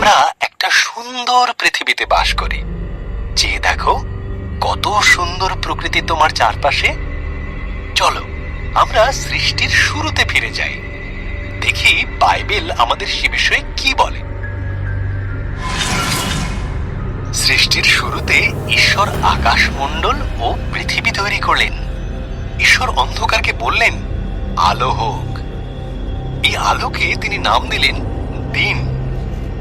আমরা একটা সুন্দর পৃথিবীতে বাস করি। যে দেখো কত সুন্দর প্রকৃতি তোমার চারপাশে। চলো আমরা সৃষ্টির শুরুতে ফিরে যাই, দেখি বাইবেল আমাদের সে বিষয়ে কি বলে। সৃষ্টির শুরুতে ঈশ্বর আকাশমণ্ডল ও পৃথিবী তৈরি করলেন। ঈশ্বর অন্ধকারকে বললেন, আলো হোক। এই আলোকে তিনি নাম দিলেন দিন,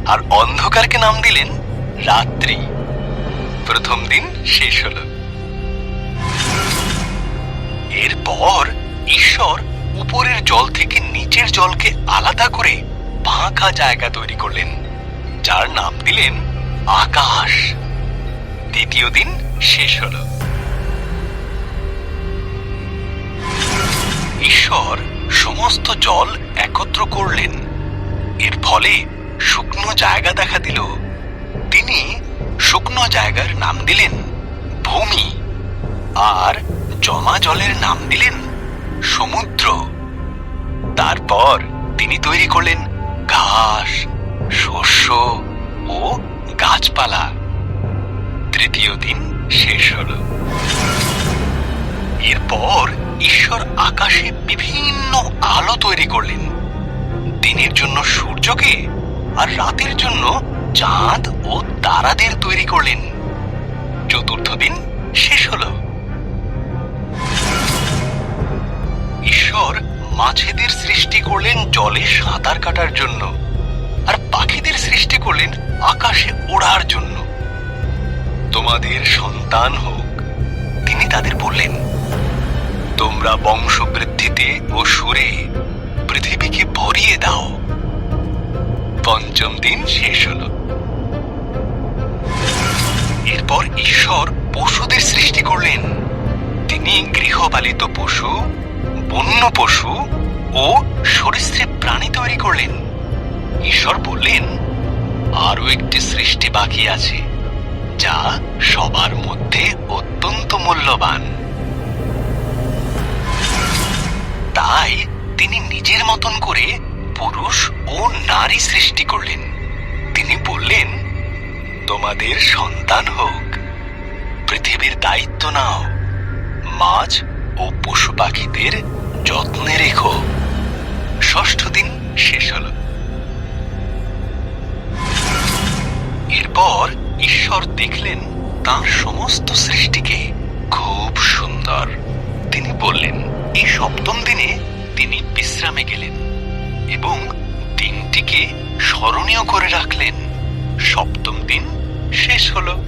আর অন্ধকারকে নাম দিলেন রাত্রি। প্রথম দিন শেষ হল। এরপর ঈশ্বর উপরের জল থেকে নিচের জলকে আলাদা করে ফাঁকা জায়গা তৈরি করলেন, যার নাম দিলেন আকাশ। দ্বিতীয় দিন শেষ হল। ঈশ্বর সমস্ত জল একত্র করলেন, এর ফলে শুকনো জায়গা দেখা দিল। তিনি শুকনো জায়গার নাম দিলেন ভূমি, আর জমা জলের নাম দিলেন সমুদ্র। তারপর তিনি তৈরি করলেন ঘাস, শস্য ও গাছপালা। তৃতীয় দিন শেষ হল। এরপর ঈশ্বর আকাশে বিভিন্ন আলো তৈরি করলেন, দিনের জন্য সূর্যকে আর রাতের জন্য চাঁদ ও তারাদের তৈরি করলেন। চতুর্থ দিন শেষ হল। ঈশ্বর মাছেদের সৃষ্টি করলেন জলে সাঁতার কাটার জন্য, আর পাখিদের সৃষ্টি করলেন আকাশে ওড়ার জন্য। তোমাদের সন্তান হোক, তিনি তাদের বললেন, তোমরা বংশবৃদ্ধিতে ও সুরে পৃথিবীকে ভরিয়ে দাও। পঞ্চম দিন শেষ হল। এরপর ঈশ্বর পশুদের সৃষ্টি করলেন। তিনি গৃহপালিত পশু, বন্য পশু ও সরীসৃপ প্রাণী তৈরি করলেন। ঈশ্বর বললেন, আরো একটি সৃষ্টি বাকি আছে, যা সবার মধ্যে অত্যন্ত মূল্যবান। তাই তিনি নিজের মতন করে পুরুষ ও নারী সৃষ্টি করলেন। তিনি বললেন, তোমাদের সন্তান হোক, পৃথিবীর দায়িত্ব নাও, মাছ ও পশু পাখিদের যত্নে রেখো। ষষ্ঠ দিন শেষ হল। এরপর ঈশ্বর দেখলেন তাঁর সমস্ত সৃষ্টিকে খুব সুন্দর। তিনি বললেন, এই সপ্তম দিনে তিনি বিশ্রামে গেলেন এবং দিনটিকে স্মরণীয় করে রাখলেন। সপ্তম দিন শেষ হলো।